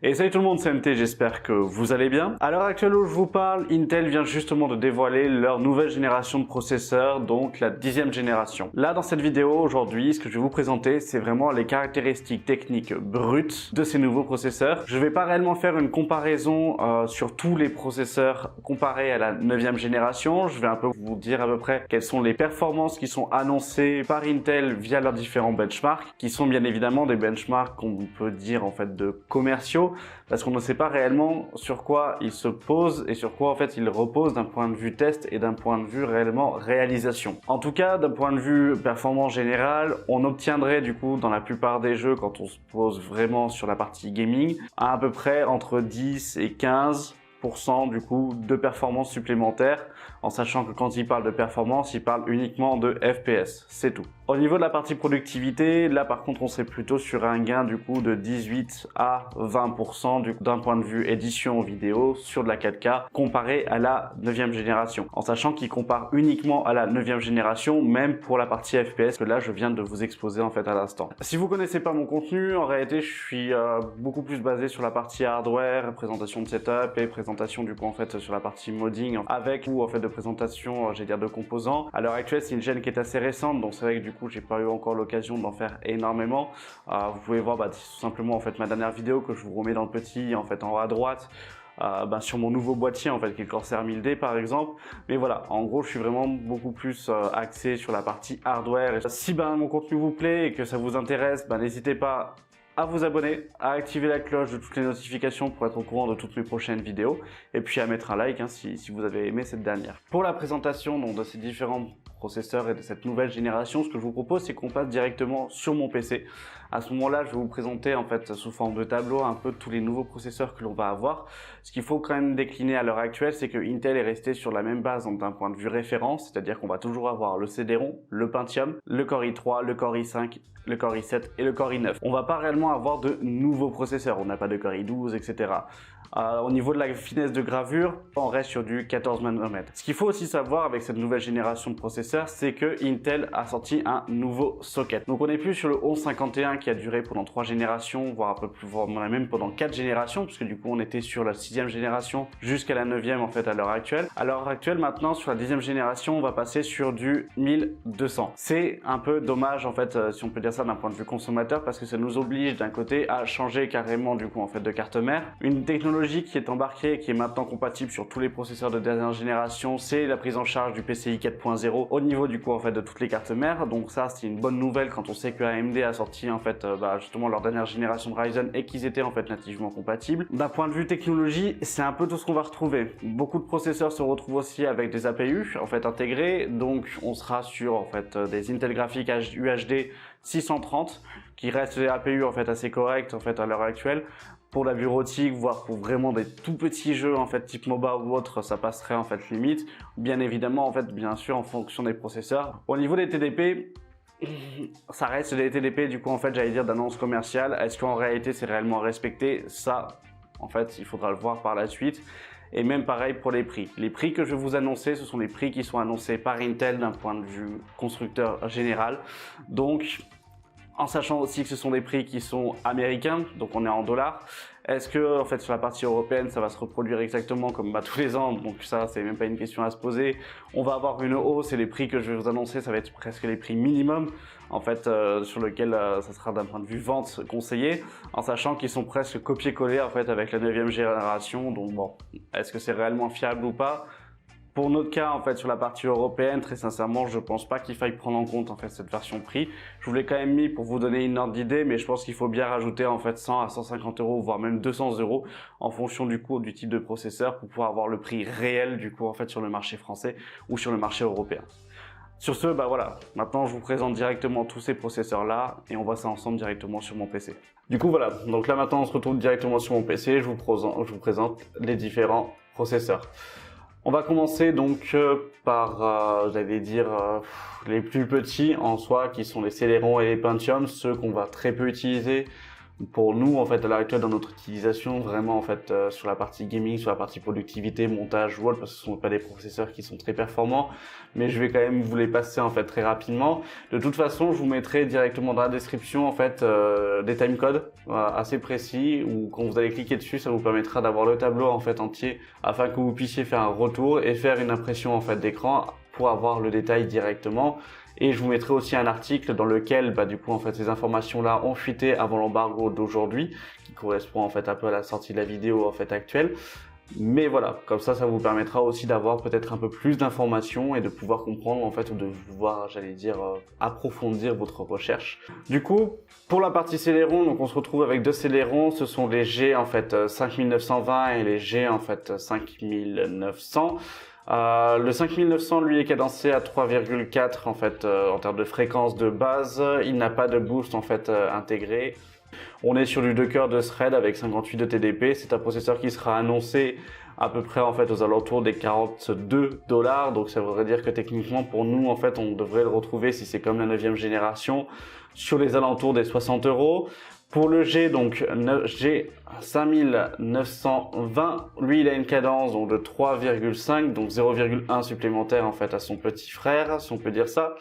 Et salut tout le monde, c'est MT, j'espère que vous allez bien. À l'heure actuelle où je vous parle, Intel vient justement de dévoiler leur nouvelle génération de processeurs, donc la 10e génération. Là, dans cette vidéo aujourd'hui, ce que je vais vous présenter, c'est vraiment les caractéristiques techniques brutes de ces nouveaux processeurs. Je ne vais pas réellement faire une comparaison sur tous les processeurs comparés à la 9e génération. Je vais un peu vous dire à peu près quelles sont les performances qui sont annoncées par Intel via leurs différents benchmarks, qui sont bien évidemment des benchmarks qu'on peut dire en fait de commerciaux, parce qu'on ne sait pas réellement sur quoi il se pose et sur quoi en fait il repose d'un point de vue test et d'un point de vue réellement réalisation. En tout cas, d'un point de vue performance générale, on obtiendrait du coup dans la plupart des jeux, quand on se pose vraiment sur la partie gaming, à peu près entre 10 et 15% du coup de performance supplémentaire, en sachant que quand il parle de performance, il parle uniquement de FPS, c'est tout. Au niveau de la partie productivité, là par contre on serait plutôt sur un gain du coup de 18 à 20% d'un point de vue édition vidéo sur de la 4K comparé à la 9e génération. En sachant qu'il compare uniquement à la 9e génération, même pour la partie FPS que là je viens de vous exposer en fait à l'instant. Si vous connaissez pas mon contenu, en réalité je suis beaucoup plus basé sur la partie hardware, présentation de setup et présentation du coup en fait sur la partie modding avec ou en fait de présentation j'allais dire de composants. À l'heure actuelle c'est une chaîne qui est assez récente, donc c'est vrai que du coup j'ai pas eu encore l'occasion d'en faire énormément. Vous pouvez voir tout simplement en fait ma dernière vidéo que je vous remets dans le petit en fait en haut à droite. Sur mon nouveau boîtier en fait qui est le Corsair 1000D par exemple, mais voilà, en gros je suis vraiment beaucoup plus axé sur la partie hardware. Et si mon contenu vous plaît et que ça vous intéresse, n'hésitez pas à vous abonner, à activer la cloche de toutes les notifications pour être au courant de toutes mes prochaines vidéos, et puis à mettre un like si vous avez aimé cette dernière. Pour la présentation donc, de ces différents processeurs et de cette nouvelle génération, ce que je vous propose c'est qu'on passe directement sur mon PC. À ce moment-là, je vais vous présenter en fait sous forme de tableau un peu tous les nouveaux processeurs que l'on va avoir. Ce qu'il faut quand même décliner à l'heure actuelle, c'est que Intel est resté sur la même base d'un point de vue référence, c'est-à-dire qu'on va toujours avoir le Celeron, le Pentium, le Core i3, le Core i5, le Core i7 et le Core i9. On va pas réellement avoir de nouveaux processeurs, on n'a pas de Core i12, etc. Au niveau de la finesse de gravure, on reste sur du 14 nanomètres. Ce qu'il faut aussi savoir avec cette nouvelle génération de processeurs, c'est que Intel a sorti un nouveau socket. Donc on n'est plus sur le 1151 qui a duré pendant 3 générations, voire un peu plus, voire même pendant 4 générations, puisque du coup on était sur la 6e génération jusqu'à la 9e en fait à l'heure actuelle. À l'heure actuelle maintenant, sur la 10e génération, on va passer sur du 1200. C'est un peu dommage en fait, si on peut dire ça d'un point de vue consommateur, parce que ça nous oblige d'un côté à changer carrément du coup en fait de carte mère. Une technologie qui est embarquée et qui est maintenant compatible sur tous les processeurs de dernière génération, c'est la prise en charge du PCI 4.0 au niveau du coup en fait de toutes les cartes mères. Donc ça c'est une bonne nouvelle quand on sait que AMD a sorti en fait justement leur dernière génération de Ryzen et qu'ils étaient en fait nativement compatibles. D'un point de vue technologie, c'est un peu tout ce qu'on va retrouver. Beaucoup de processeurs se retrouvent aussi avec des APU en fait intégrés, donc on sera sur en fait des Intel Graphics UHD 630 qui restent des APU en fait assez corrects en fait à l'heure actuelle. Pour la bureautique, voire pour vraiment des tout petits jeux en fait type MOBA ou autre, ça passerait en fait limite. Bien évidemment en fait bien sûr en fonction des processeurs. Au niveau des TDP, ça reste des TDP du coup en fait j'allais dire d'annonce commerciale. Est-ce qu'en réalité c'est réellement respecté? Ça en fait il faudra le voir par la suite. Et même pareil pour les prix. Les prix que je vais vous annoncer, ce sont les prix qui sont annoncés par Intel d'un point de vue constructeur général. Donc en sachant aussi que ce sont des prix qui sont américains, donc on est en dollars. Est-ce que en fait sur la partie européenne ça va se reproduire exactement comme tous les ans? Donc ça c'est même pas une question à se poser. On va avoir une hausse et les prix que je vais vous annoncer ça va être presque les prix minimum en fait sur lequel ça sera d'un point de vue vente conseillé, en sachant qu'ils sont presque copier-coller en fait avec la 9e génération. Donc bon, est-ce que c'est réellement fiable ou pas? Pour notre cas, en fait, sur la partie européenne, très sincèrement, je pense pas qu'il faille prendre en compte en fait cette version prix. Je vous l'ai quand même mis pour vous donner une ordre d'idée, mais je pense qu'il faut bien rajouter en fait 100 à 150 euros, voire même 200 euros, en fonction du coût du type de processeur, pour pouvoir avoir le prix réel du coup en fait sur le marché français ou sur le marché européen. Sur ce, voilà, maintenant je vous présente directement tous ces processeurs là et on voit ça ensemble directement sur mon PC. Du coup voilà, donc là maintenant on se retrouve directement sur mon PC, je vous présente les différents processeurs. On va commencer donc par, j'allais dire, les plus petits en soi, qui sont les Celeron et les Pentium, ceux qu'on va très peu utiliser Pour nous, en fait, à l'heure actuelle, dans notre utilisation, vraiment, en fait, sur la partie gaming, sur la partie productivité, montage, Word, parce que ce sont pas des processeurs qui sont très performants, mais je vais quand même vous les passer, en fait, très rapidement. De toute façon, je vous mettrai directement dans la description, en fait, des timecodes assez précis, où quand vous allez cliquer dessus, ça vous permettra d'avoir le tableau, en fait, entier, afin que vous puissiez faire un retour et faire une impression, en fait, d'écran pour avoir le détail directement. Et je vous mettrai aussi un article dans lequel, du coup, en fait, ces informations-là ont fuité avant l'embargo d'aujourd'hui, qui correspond en fait un peu à la sortie de la vidéo en fait actuelle. Mais voilà, comme ça vous permettra aussi d'avoir peut-être un peu plus d'informations et de pouvoir comprendre en fait, ou de pouvoir, j'allais dire, approfondir votre recherche. Du coup, pour la partie Celeron, donc on se retrouve avec deux Celeron, ce sont les G en fait 5920 et les G en fait 5900. Le 5900 lui est cadencé à 3,4 en fait en termes de fréquence de base. Il n'a pas de boost en fait intégré. On est sur du 2 cœurs de thread avec 58 de TDP. C'est un processeur qui sera annoncé à peu près en fait aux alentours des 42 $. Donc ça voudrait dire que techniquement pour nous en fait on devrait le retrouver si c'est comme la 9e génération sur les alentours des 60 €. Pour le G, donc G 5920, lui il a une cadence donc de 3,5, donc 0,1 supplémentaire en fait à son petit frère, si on peut dire ça.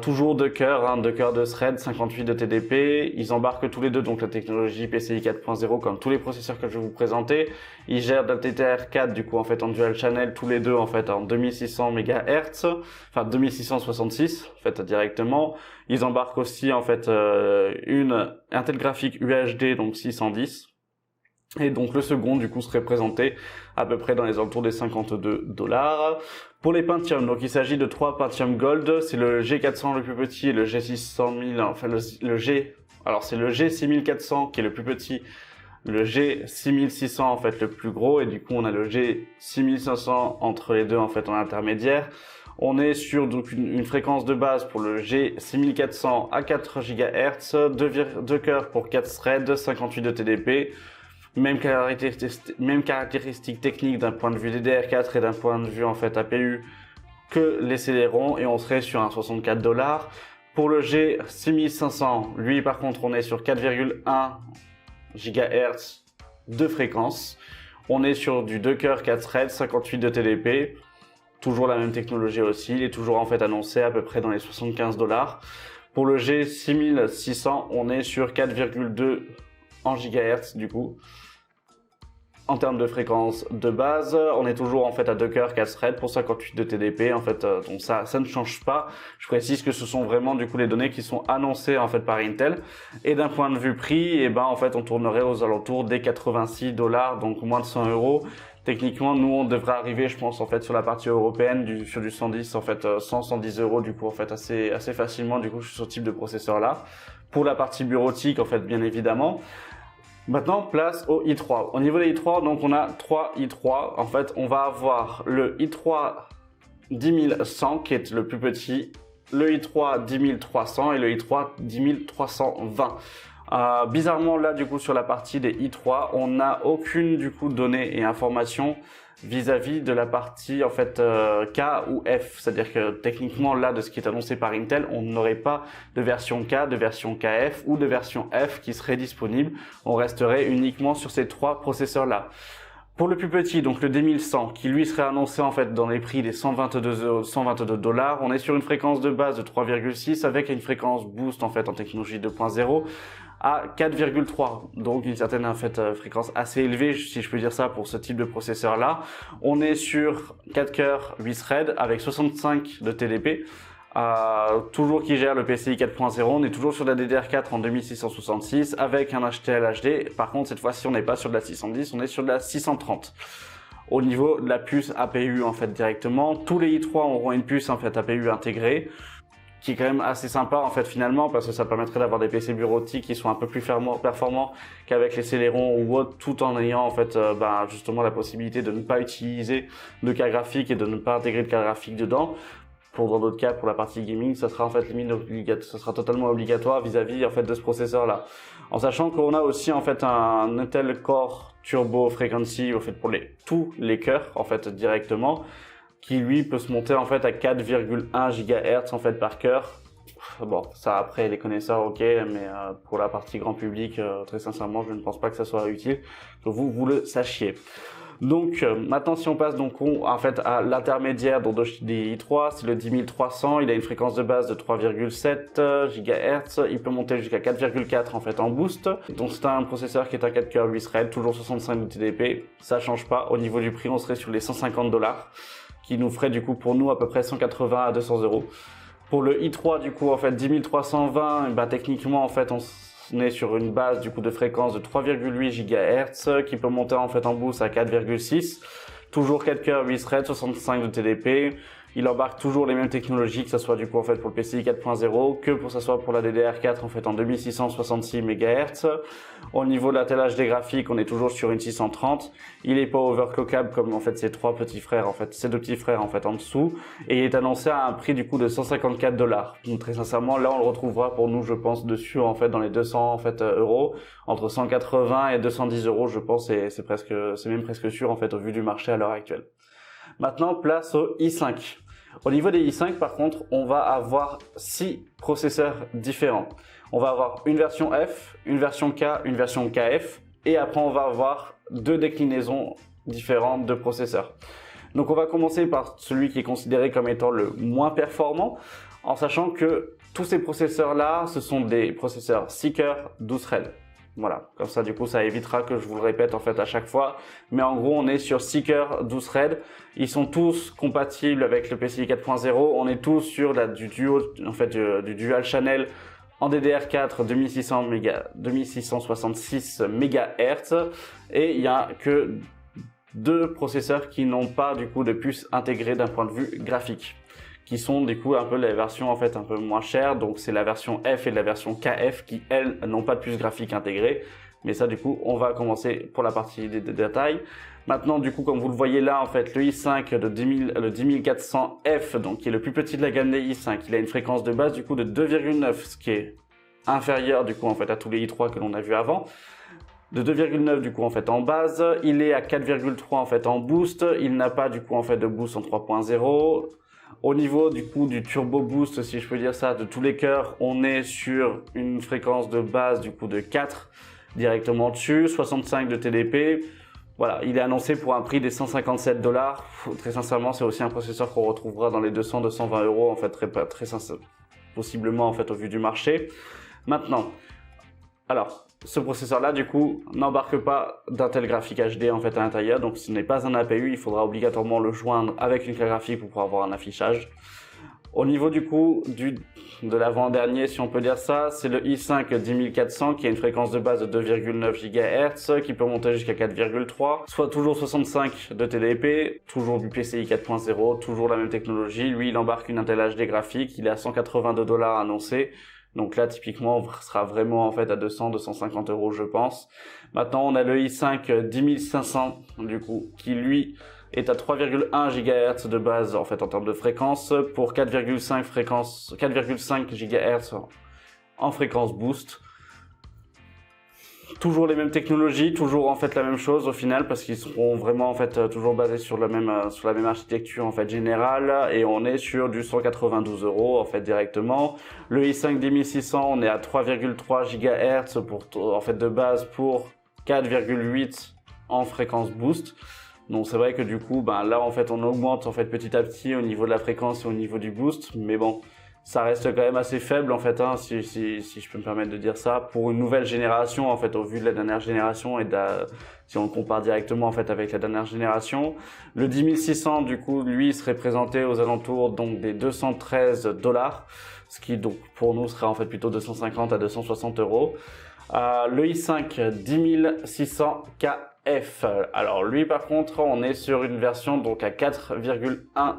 Toujours 2 cœurs, 2 cœurs de thread, 58 de TDP. Ils embarquent tous les deux donc la technologie PCI 4.0 comme tous les processeurs que je vais vous présenter. Ils gèrent de la TTR4 du coup en fait en dual channel tous les deux en fait en 2600 MHz, enfin 2666 en fait directement. Ils embarquent aussi en fait une Intel graphique UHD donc 610. Et donc le second du coup serait présenté à peu près dans les alentours des 52 $. Pour les Pentium, donc il s'agit de 3 Pentium Gold, c'est le G400 le plus petit et le G600 000, enfin c'est le G6400 qui est le plus petit, le G6600 en fait le plus gros, et du coup on a le G6500 entre les deux en fait en intermédiaire. On est sur donc une fréquence de base pour le G6400 à 4 GHz, 2 cœurs pour 4 threads, 58 de TDP. Même caractéristique technique d'un point de vue DDR4 et d'un point de vue en fait APU que les Celeron, et on serait sur un 64 $. Pour le G6500, lui par contre on est sur 4,1 GHz de fréquence. On est sur du 2 cœurs 4 threads, 58 de TDP. Toujours la même technologie aussi, il est toujours en fait annoncé à peu près dans les 75 $. Pour le G6600, on est sur 4,2 en GHz du coup. En termes de fréquence de base, on est toujours en fait à 2 cœurs 4 threads pour 58 de TDP en fait, donc ça ne change pas. Je précise que ce sont vraiment du coup les données qui sont annoncées en fait par Intel. Et d'un point de vue prix, en fait on tournerait aux alentours des 86 $, donc moins de 100 €. Techniquement, nous on devrait arriver, je pense en fait sur la partie européenne sur du 110 en fait 110 € du coup en fait assez facilement du coup sur ce type de processeur là. Pour la partie bureautique en fait bien évidemment. Maintenant, place au i3. Au niveau des i3, donc on a 3 i3. En fait, on va avoir le i3 10100 qui est le plus petit, le i3 10300 et le i3 10320. Bizarrement, là, du coup, sur la partie des i3, on n'a aucune, du coup, donnée et information vis-à-vis de la partie en fait K ou F, c'est-à-dire que techniquement là de ce qui est annoncé par Intel, on n'aurait pas de version K, de version KF ou de version F qui serait disponible. On resterait uniquement sur ces 3 processeurs là. Pour le plus petit, donc le D1100, qui lui serait annoncé en fait dans les prix des 122 $, on est sur une fréquence de base de 3,6 avec une fréquence boost en fait en technologie 2.0 à 4,3, donc une certaine en fait fréquence assez élevée si je peux dire ça pour ce type de processeur là. On est sur 4 cœurs 8 threads avec 65 de TDP. Toujours qui gère le PCI 4.0, on est toujours sur la DDR4 en 2666 avec un HTL HD. Par contre cette fois-ci on n'est pas sur de la 610, on est sur de la 630. Au niveau de la puce APU en fait directement, tous les i3 auront une puce en fait APU intégrée, qui est quand même assez sympa en fait finalement parce que ça permettrait d'avoir des PC bureautiques qui sont un peu plus performants qu'avec les Celeron ou autres, tout en ayant en fait justement la possibilité de ne pas utiliser de carte graphique et de ne pas intégrer de carte graphique dedans. Dans d'autres cas, pour la partie gaming, ça sera en fait limite obligatoire, ça sera totalement obligatoire vis-à-vis en fait de ce processeur-là. En sachant qu'on a aussi en fait un Intel Core Turbo Frequency en fait pour tous les cœurs en fait directement, qui lui peut se monter en fait à 4,1 GHz en fait par cœur Bon, ça après les connaisseurs, ok, mais pour la partie grand public, très sincèrement, je ne pense pas que ça soit utile, que vous le sachiez. Donc maintenant, si on passe donc en fait à l'intermédiaire des i3, c'est le 10300. Il a une fréquence de base de 3,7 GHz. Il peut monter jusqu'à 4,4 en fait en boost. Donc c'est un processeur qui est un 4 cœurs 8 threads, toujours 65 de TDP. Ça change pas. Au niveau du prix, on serait sur les 150 $, qui nous ferait du coup pour nous à peu près 180 à 200 €. Pour le i3 du coup en fait 10320, bah, techniquement en fait on est sur une base du coup de fréquence de 3,8 GHz qui peut monter en fait en boost à 4,6. Toujours 4 cœurs 8 threads, 65 de TDP. Il embarque toujours les mêmes technologies, que ce soit du coup en fait pour le PCI 4.0 que pour ça soit pour la DDR4 en fait en 2666 MHz. Au niveau de l'attellage des graphiques, on est toujours sur une 630. Il est pas overclockable comme en fait ses deux petits frères en fait en dessous, et il est annoncé à un prix du coup de 154 $. Donc très sincèrement, là on le retrouvera pour nous, je pense, dessus en fait dans les 200 en fait euros, entre 180 et 210 €, je pense, et c'est même presque sûr en fait au vu du marché à l'heure actuelle. Maintenant, place au i5. Au niveau des i5, par contre, on va avoir 6 processeurs différents. On va avoir une version F, une version K, une version KF, et après on va avoir 2 déclinaisons différentes de processeurs. Donc on va commencer par celui qui est considéré comme étant le moins performant, en sachant que tous ces processeurs-là, ce sont des processeurs 6 cœurs 12 threads. Voilà, comme ça du coup ça évitera que je vous le répète en fait à chaque fois, mais en gros on est sur 6 cœurs 12 threads, ils sont tous compatibles avec le PCI 4.0, on est tous sur du dual channel en DDR4 2666 MHz, et il n'y a que 2 processeurs qui n'ont pas du coup de puce intégrée d'un point de vue graphique, qui sont du coup un peu les versions en fait un peu moins chères. Donc c'est la version F et la version KF qui elles n'ont pas de puce graphique intégrée. Mais ça du coup on va commencer pour la partie des détails. Maintenant du coup comme vous le voyez là en fait le i5 le 10400F, donc qui est le plus petit de la gamme des i5, il a une fréquence de base du coup de 2,9, ce qui est inférieur du coup en fait à tous les i3 que l'on a vu avant. De 2,9 du coup en fait en base, il est à 4,3 en fait en boost, il n'a pas du coup en fait de boost en 3.0. Au niveau du coup du turbo boost, si je peux dire ça, de tous les cœurs, on est sur une fréquence de base du coup de 4 directement dessus, 65 de TDP. Voilà, il est annoncé pour un prix des 157 $. Très sincèrement, c'est aussi un processeur qu'on retrouvera dans les 200-220 € en fait, très sincèrement, possiblement en fait au vu du marché. Maintenant, alors ce processeur-là, du coup, n'embarque pas d'Intel graphique HD en fait à l'intérieur, donc ce n'est pas un APU, il faudra obligatoirement le joindre avec une carte graphique pour pouvoir avoir un affichage. Au niveau du coup de l'avant-dernier, si on peut dire ça, c'est le i5 10400 qui a une fréquence de base de 2,9 GHz, qui peut monter jusqu'à 4,3, soit toujours 65 de TDP, toujours du PCI 4.0, toujours la même technologie. Lui, il embarque une Intel HD graphique, il est à 182 $ annoncé. Donc là, typiquement, on sera vraiment en fait à 200-250 €, je pense. Maintenant, on a le i5 10500, du coup, qui lui est à 3,1 GHz de base en fait en termes de fréquence, pour 4,5 GHz en fréquence boost. Toujours les mêmes technologies, toujours en fait la même chose au final, parce qu'ils seront vraiment en fait toujours basés sur la même architecture en fait générale, et on est sur du 192 € en fait directement. Le i5 10600, on est à 3,3 GHz en fait de base pour 4,8 en fréquence boost. Donc c'est vrai que du coup là en fait on augmente en fait petit à petit au niveau de la fréquence et au niveau du boost, mais bon, ça reste quand même assez faible en fait, si je peux me permettre de dire ça, pour une nouvelle génération en fait, au vu de la dernière génération et si on le compare directement en fait avec la dernière génération. Le 10600 du coup, lui, serait présenté aux alentours donc des 213 $, ce qui donc pour nous serait en fait plutôt 250 à 260 €. Le i5 10600KF, alors lui par contre on est sur une version donc à 4,1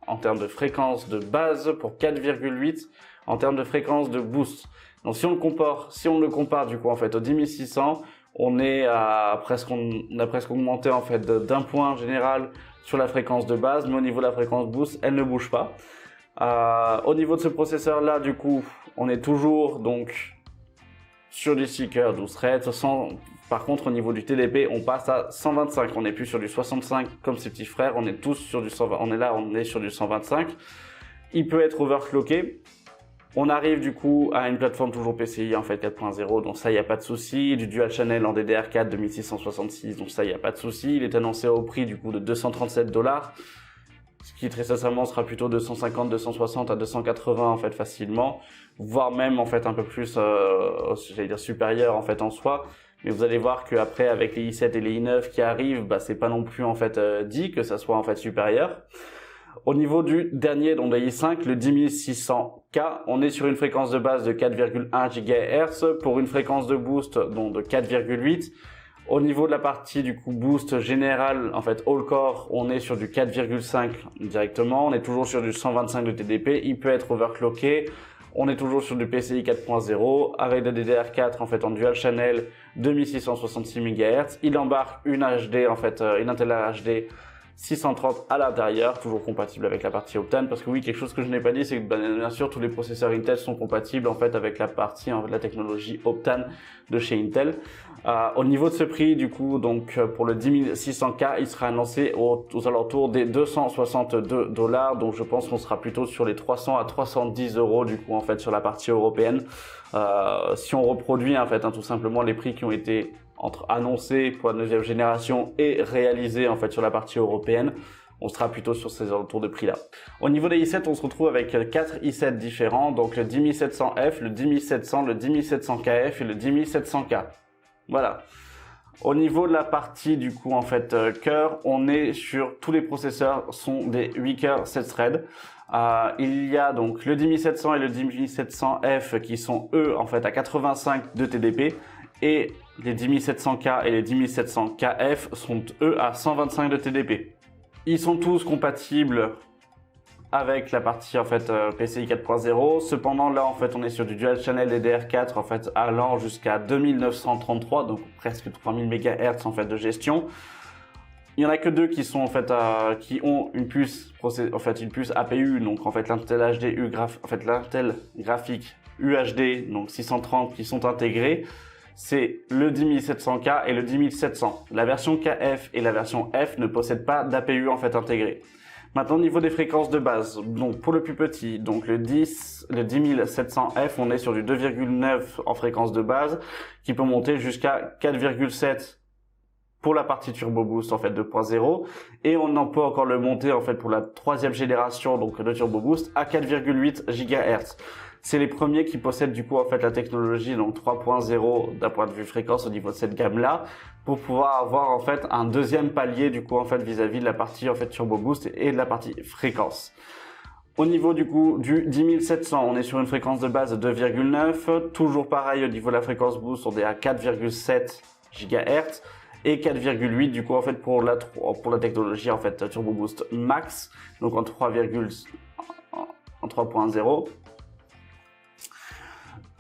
en termes de fréquence de base pour 4,8 en termes de fréquence de boost. Donc si on le compare du coup en fait au 10600, on a presque augmenté en fait d'un point général sur la fréquence de base, mais au niveau de la fréquence boost, elle ne bouge pas. Au niveau de ce processeur là, du coup, on est toujours donc sur du 6 cœurs 12 threads. Par contre, au niveau du TDP, on passe à 125. On n'est plus sur du 65 comme ses petits frères. On est tous sur du 120. On est sur du 125. Il peut être overclocké. On arrive du coup à une plateforme toujours PCI en fait 4.0, donc ça il n'y a pas de souci. Du dual channel en DDR4 2666, donc ça il n'y a pas de souci. Il est annoncé au prix du coup de 237 $, ce qui très sincèrement sera plutôt 250, 260 à 280 en fait facilement, voire même en fait un peu plus, j'allais dire supérieur en fait en soi. Mais vous allez voir qu'après avec les i7 et les i9 qui arrivent, bah c'est pas non plus en fait dit que ça soit en fait supérieur. Au niveau du dernier, donc le i5, le 10600K, on est sur une fréquence de base de 4,1 GHz pour une fréquence de boost donc de 4,8. Au niveau de la partie du coup boost général, en fait all core, on est sur du 4,5 directement. On est toujours sur du 125 de TDP. Il peut être overclocké. On est toujours sur du PCI 4.0 avec de DDR4 en fait en dual channel 2666 MHz. Il embarque une HD en fait, une Intel HD 630 à l'intérieur, toujours compatible avec la partie Optane, parce que oui, quelque chose que je n'ai pas dit, c'est que bien sûr tous les processeurs Intel sont compatibles en fait avec la partie de la technologie Optane de chez Intel. Au niveau de ce prix, du coup, donc pour le 10600K, il sera annoncé aux alentours des 262 $, donc je pense qu'on sera plutôt sur les 300 à 310 € du coup en fait sur la partie européenne. Si on reproduit en fait tout simplement les prix qui ont été entre annoncés pour la 9e génération et réalisés en fait sur la partie européenne, on sera plutôt sur ces alentours de prix là. Au niveau des i7, on se retrouve avec 4 i7 différents, donc le 10700F, le 10700, le 10700KF et le 10700K. Voilà. Au niveau de la partie du coup en fait cœur, on est sur tous les processeurs sont des 8 cœurs 7 threads. Il y a donc le 10700 et le 10700F qui sont eux en fait à 85 de TDP et les 10700K et les 10700KF sont eux à 125 de TDP. Ils sont tous compatibles avec la partie en fait PCI 4.0. Cependant là en fait on est sur du dual channel DDR4 en fait allant jusqu'à 2933, donc presque 3000 MHz en fait de gestion. Il y en a que deux qui sont en fait qui ont une puce une puce APU, donc en fait l'Intel HD l'Intel graphique UHD donc 630 qui sont intégrés. C'est le 10700K et le 10700. La version KF et la version F ne possèdent pas d'APU en fait intégré. Maintenant au niveau des fréquences de base, donc pour le plus petit, donc le 10700F, on est sur du 2,9 en fréquence de base qui peut monter jusqu'à 4,7 pour la partie Turbo Boost en fait 2.0 et on en peut encore le monter en fait pour la 3e génération donc de Turbo Boost à 4,8 GHz. C'est les premiers qui possèdent du coup en fait la technologie donc 3.0 d'un point de vue fréquence au niveau de cette gamme là pour pouvoir avoir en fait un deuxième palier du coup en fait vis-à-vis de la partie en fait Turbo Boost et de la partie fréquence. Au niveau du coup du 10700, on est sur une fréquence de base de 2,9, toujours pareil au niveau de la fréquence boost, on est à 4,7 GHz et 4,8 du coup en fait pour la technologie en fait Turbo Boost Max, donc en 3.0.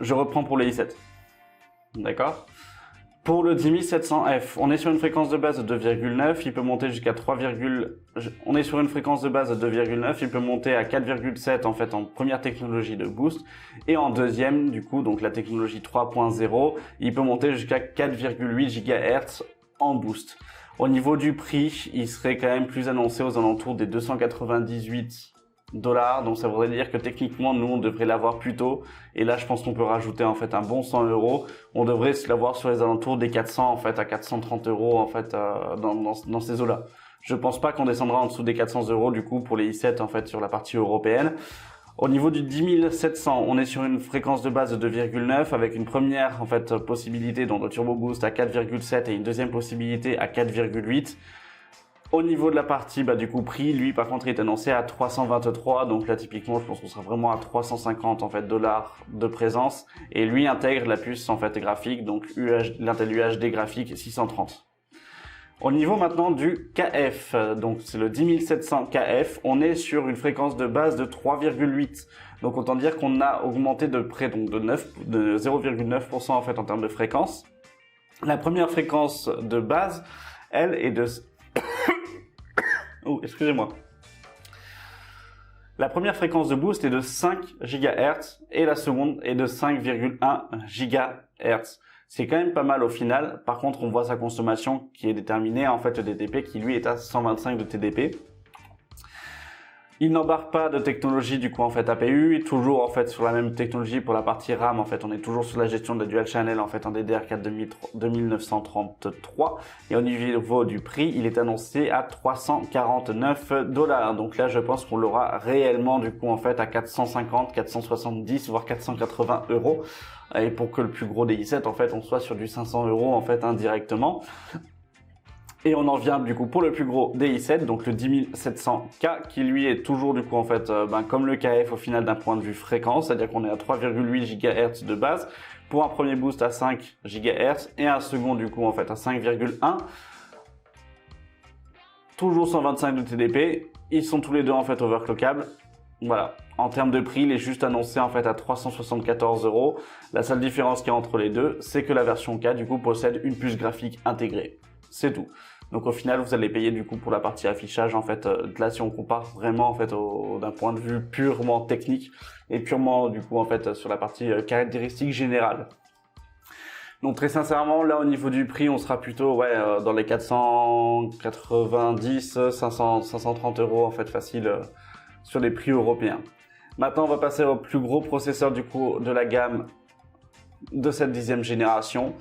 Je reprends pour les i7. D'accord. Pour le 10700F, on est sur une fréquence de base de 2,9, il peut monter jusqu'à 3, on est sur une fréquence de base de 2,9, il peut monter à 4,7 en fait en première technologie de boost et en deuxième du coup donc la technologie 3.0, il peut monter jusqu'à 4,8 GHz en boost. Au niveau du prix, il serait quand même plus annoncé aux alentours des 298 $, donc ça voudrait dire que techniquement nous on devrait l'avoir plus tôt et là je pense qu'on peut rajouter en fait un bon 100 €, on devrait se l'avoir sur les alentours des 400 en fait à 430 € en fait dans ces eaux là. Je pense pas qu'on descendra en dessous des 400 € du coup pour les i7 en fait sur la partie européenne. Au niveau du 10700, on est sur une fréquence de base de 2,9 avec une première en fait possibilité donc de Turbo Boost à 4,7 et une deuxième possibilité à 4,8. Au niveau de la partie du coup prix, lui par contre il est annoncé à 323, donc là typiquement je pense qu'on sera vraiment à 350 en fait dollars de présence et lui intègre la puce en fait graphique donc l'Intel UHD graphique 630. Au niveau maintenant du KF, donc c'est le 10700 KF, on est sur une fréquence de base de 3,8. Donc autant dire qu'on a augmenté de près donc de 0,9% en fait en termes de fréquence. La première fréquence de base, elle est de oh, excusez-moi. La première fréquence de boost est de 5 GHz et la seconde est de 5,1 GHz. C'est quand même pas mal au final. Par contre, on voit sa consommation qui est déterminée en fait au TDP qui lui est à 125 de TDP. Il n'embarque pas de technologie du coup en fait APU, toujours en fait sur la même technologie pour la partie RAM. En fait, on est toujours sur la gestion de la Dual Channel en fait en DDR4 2933. Et au niveau du prix, il est annoncé à 349 $. Donc là, je pense qu'on l'aura réellement du coup en fait à 450, 470 voire 480 €. Et pour que le plus gros DI7 en fait on soit sur du 500 € en fait indirectement. Et on en vient du coup pour le plus gros DI7, donc le 10700K, qui lui est toujours du coup en fait comme le KF au final d'un point de vue fréquence, c'est-à-dire qu'on est à 3,8 GHz de base, pour un premier boost à 5 GHz et un second du coup en fait à 5,1. Toujours 125 de TDP, ils sont tous les deux en fait overclockables. Voilà, en termes de prix, il est juste annoncé en fait à 374 €. La seule différence qu'il y a entre les deux, c'est que la version K du coup possède une puce graphique intégrée. C'est tout. Donc au final, vous allez payer du coup pour la partie affichage en fait. Là, si on compare vraiment en fait d'un point de vue purement technique et purement du coup en fait sur la partie caractéristique générale. Donc très sincèrement, là au niveau du prix, on sera plutôt dans les 490, 530 € en fait facile sur les prix européens. Maintenant, on va passer au plus gros processeur du coup de la gamme de cette 10e génération.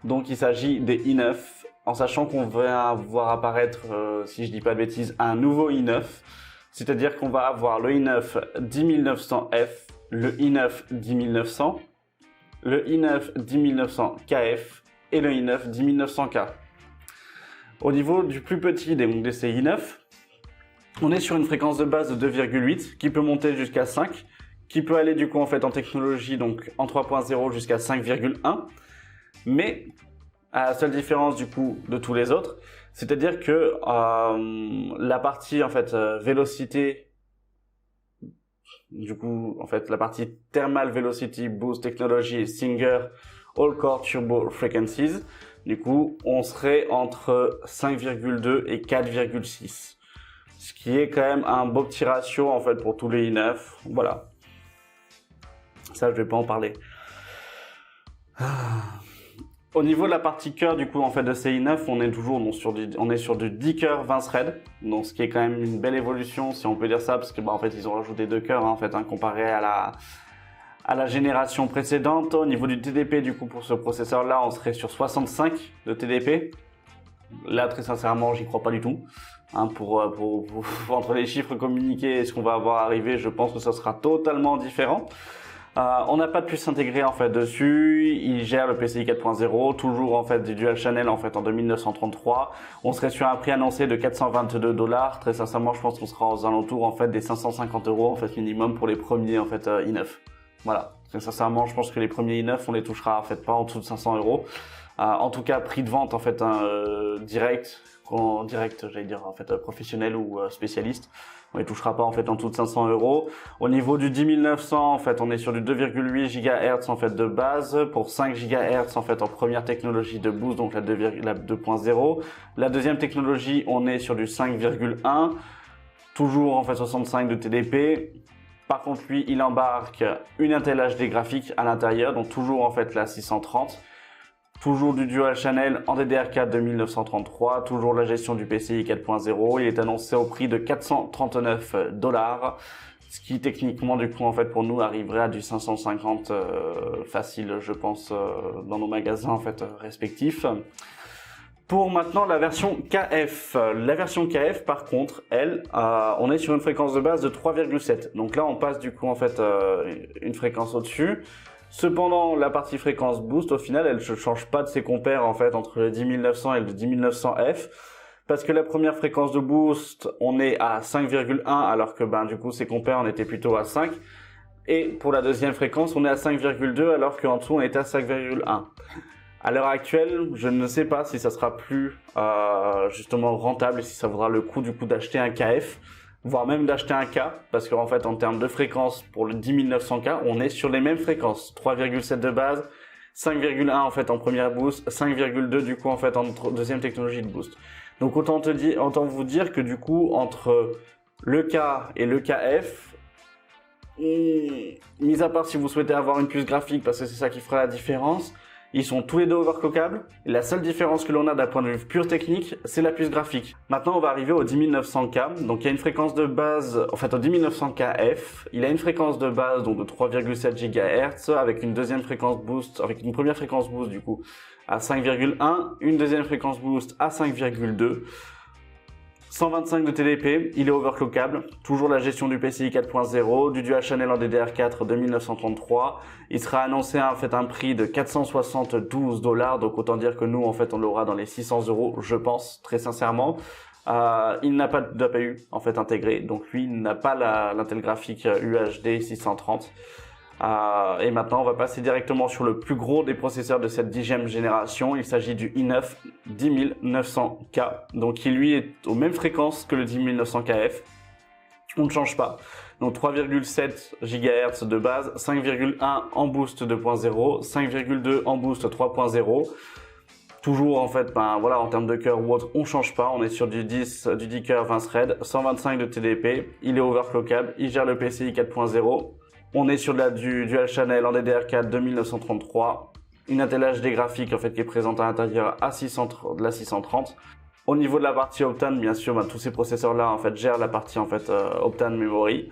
Donc il s'agit des i9. En sachant qu'on va voir apparaître, si je dis pas de bêtises, un nouveau i9. C'est-à-dire qu'on va avoir le i9 10900F, le i9 10900, le i9 10900KF et le i9 10900K. Au niveau du plus petit de ces i9, on est sur une fréquence de base de 2,8 qui peut monter jusqu'à 5, qui peut aller du coup en fait en technologie donc en 3.0 jusqu'à 5,1, mais à la seule différence du coup de tous les autres, c'est-à-dire que la partie en fait vélocité, du coup en fait la partie Thermal Velocity Boost Technology Singer All Core Turbo Frequencies, du coup on serait entre 5,2 et 4,6, ce qui est quand même un beau petit ratio en fait pour tous les i9. Voilà, ça je vais pas en parler. Au niveau de la partie cœur du coup en fait de ces i9, on est toujours sur du 10 cœurs 20 threads, donc ce qui est quand même une belle évolution si on peut dire ça, parce que en fait ils ont rajouté 2 cœurs comparé à la génération précédente. Au niveau du TDP du coup pour ce processeur là, on serait sur 65 de TDP. Là très sincèrement j'y crois pas du tout. Entre les chiffres communiqués et ce qu'on va avoir arrivé, je pense que ça sera totalement différent. On n'a pas de puce intégrée en fait dessus, il gère le PCI 4.0, toujours en fait du Dual Channel en fait en 2933. On serait sur un prix annoncé de 422 $. Très sincèrement, je pense qu'on sera aux alentours en fait des 550 € en fait minimum pour les premiers en fait i9. Voilà, très sincèrement, je pense que les premiers i9 on les touchera en fait pas en dessous de 500 €. En tout cas, prix de vente en fait direct, j'allais dire en fait professionnel ou spécialiste. On les touchera pas en fait en dessous de 500 €. Au niveau du 10900, en fait, on est sur du 2,8 GHz en fait de base pour 5 GHz en fait en première technologie de boost, donc la 2.0. La deuxième technologie, on est sur du 5,1, toujours en fait 65 de TDP. Par contre, lui, il embarque une Intel HD graphique à l'intérieur, donc toujours en fait la 630. Toujours du Dual Channel en DDR4 2933, toujours la gestion du PCI 4.0, il est annoncé au prix de 439 $, ce qui techniquement du coup en fait pour nous arriverait à du 550 facile je pense dans nos magasins en fait respectifs. Pour maintenant la version KF. La version KF par contre, elle, on est sur une fréquence de base de 3,7, donc là on passe du coup en fait une fréquence au-dessus. Cependant, la partie fréquence boost, au final, elle ne change pas de ses compères en fait entre le 10900 et le 10900F, parce que la première fréquence de boost, on est à 5,1, alors que du coup ses compères on était plutôt à 5, et pour la deuxième fréquence, on est à 5,2, alors qu'en dessous on était à 5,1. À l'heure actuelle, je ne sais pas si ça sera plus justement rentable et si ça vaudra le coup du coup d'acheter un KF, voire même d'acheter un K, parce qu'en fait en termes de fréquence pour le 10900K, on est sur les mêmes fréquences, 3,7 de base, 5,1 en fait en première boost, 5,2 du coup en fait en deuxième technologie de boost. Donc autant vous dire que du coup entre le K et le KF, mis à part si vous souhaitez avoir une puce graphique parce que c'est ça qui fera la différence, Ils sont tous les deux overclockables. La seule différence que l'on a d'un point de vue pur technique, c'est la puce graphique. Maintenant, on va arriver au 10900K. Donc, il y a une fréquence de base, en fait, au 10900KF. Il a une fréquence de base, donc de 3,7 GHz, avec une deuxième fréquence boost, avec une première fréquence boost, du coup, à 5,1, une deuxième fréquence boost à 5,2. 125 de TDP, il est overclockable, toujours la gestion du PCI 4.0, du dual channel en DDR4 2933. Il sera annoncé en fait un prix de 472 $, donc autant dire que nous en fait on l'aura dans les 600 €, je pense très sincèrement. Il n'a pas d'APU en fait intégré, donc lui il n'a pas l'Intel graphique UHD 630. Et maintenant, on va passer directement sur le plus gros des processeurs de cette 10e génération. Il s'agit du i9 10900K, donc qui lui est aux mêmes fréquences que le 10900KF. On ne change pas. Donc 3,7 GHz de base, 5,1 en boost 2.0, 5,2 en boost 3.0. Toujours en fait, voilà, en termes de cœur ou autre, on change pas. On est sur du 10 cœur 20 threads, 125 de TDP. Il est overclockable, il gère le PCI 4.0. On est sur du dual channel en DDR4 2933, une Intel HD graphique en fait qui est présente à l'intérieur de la 630. Au niveau de la partie Optane, bien sûr, tous ces processeurs là en fait gèrent la partie en fait Optane Memory.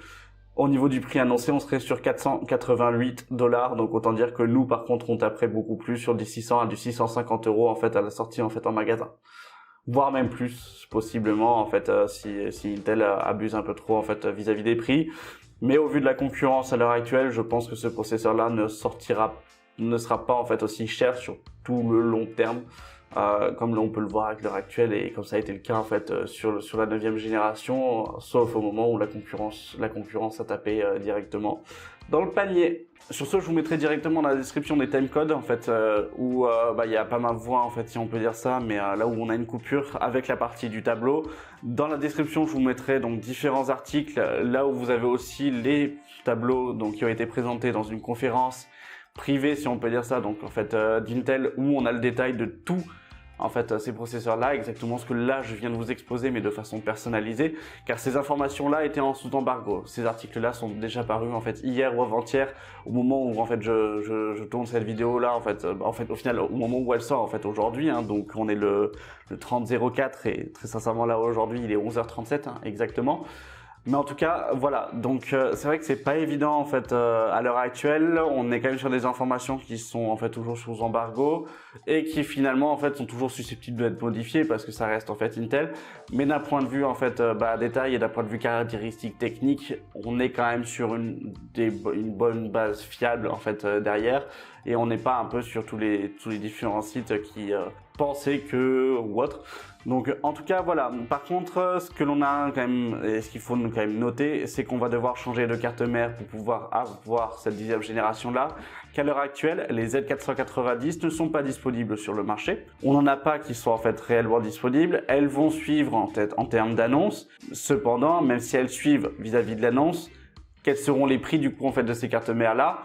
Au niveau du prix annoncé, on serait sur 488 $, donc autant dire que nous par contre on taperait beaucoup plus sur du 600 à du 650 € en fait à la sortie en fait en magasin. Voire même plus possiblement en fait si Intel abuse un peu trop en fait vis-à-vis des prix. Mais au vu de la concurrence à l'heure actuelle, je pense que ce processeur-là ne sera pas en fait aussi cher sur tout le long terme, comme on peut le voir avec l'heure actuelle et comme ça a été le cas en fait sur la 9e génération, sauf au moment où la concurrence a tapé directement dans le panier. Sur ce, je vous mettrai directement dans la description des timecodes en fait où il y a pas ma voix en fait si on peut dire ça, mais là où on a une coupure avec la partie du tableau. Dans la description, je vous mettrai donc différents articles là où vous avez aussi les tableaux donc qui ont été présentés dans une conférence privée si on peut dire ça, donc en fait d'Intel, où on a le détail de tout. En fait, ces processeurs-là, exactement ce que là je viens de vous exposer, mais de façon personnalisée, car ces informations-là étaient en sous embargo. Ces articles-là sont déjà parus en fait hier ou avant-hier, au moment où en fait je tourne cette vidéo-là. En fait, au final, au moment où elle sort en fait aujourd'hui, donc on est le 30/04 et très sincèrement là aujourd'hui il est 11h37 exactement. Mais en tout cas, voilà, donc c'est vrai que c'est pas évident en fait à l'heure actuelle. On est quand même sur des informations qui sont en fait toujours sous embargo et qui finalement en fait sont toujours susceptibles d'être modifiées parce que ça reste en fait Intel. Mais d'un point de vue en fait détail et d'un point de vue caractéristique technique, on est quand même sur une bonne base fiable en fait derrière, et on n'est pas un peu sur tous les différents sites qui pensaient que ou autre. Donc en tout cas voilà. Par contre, ce que l'on a quand même et ce qu'il faut quand même noter, c'est qu'on va devoir changer de carte mère pour pouvoir avoir cette 10e génération là, qu'à l'heure actuelle les Z490 ne sont pas disponibles sur le marché. On n'en a pas qui sont en fait réellement disponibles. Elles vont suivre en termes d'annonce. Cependant, même si elles suivent vis-à-vis de l'annonce, quels seront les prix du coup en fait de ces cartes mères là?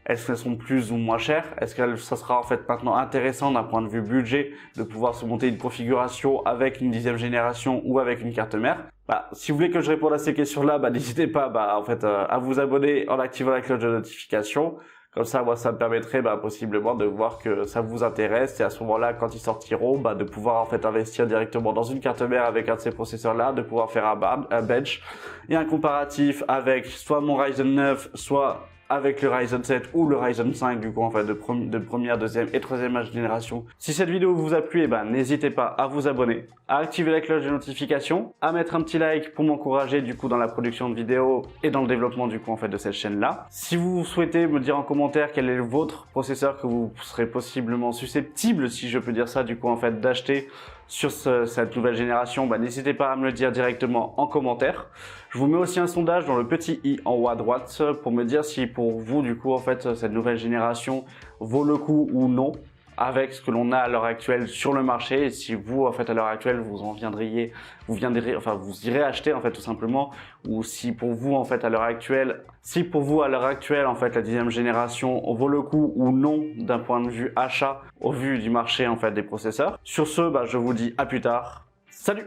Est-ce qu'elles sont plus ou moins chères? Est-ce que ça sera en fait maintenant intéressant d'un point de vue budget de pouvoir se monter une configuration avec une 10e génération ou avec une carte mère? Si vous voulez que je réponde à ces questions-là, n'hésitez pas en fait à vous abonner en activant la cloche de notification. Comme ça, moi, ça me permettrait possiblement de voir que ça vous intéresse, et à ce moment-là, quand ils sortiront, de pouvoir en fait investir directement dans une carte mère avec un de ces processeurs-là, de pouvoir faire un bench et un comparatif avec soit mon Ryzen 9, soit avec le Ryzen 7 ou le Ryzen 5 du coup en fait de première, deuxième et troisième génération. Si cette vidéo vous a plu, n'hésitez pas à vous abonner, à activer la cloche de notification, à mettre un petit like pour m'encourager du coup dans la production de vidéos et dans le développement du coup en fait de cette chaîne là. Si vous souhaitez me dire en commentaire quel est votre processeur que vous serez possiblement susceptible, si je peux dire ça, du coup en fait d'acheter sur cette nouvelle génération, n'hésitez pas à me le dire directement en commentaire. Je vous mets aussi un sondage dans le petit i en haut à droite pour me dire si pour vous du coup en fait cette nouvelle génération vaut le coup ou non avec ce que l'on a à l'heure actuelle sur le marché, et si vous en fait à l'heure actuelle vous irez acheter en fait tout simplement, ou si pour vous en fait à l'heure actuelle en fait la 10e génération vaut le coup ou non d'un point de vue achat au vu du marché en fait des processeurs. Sur ce, je vous dis à plus tard. Salut!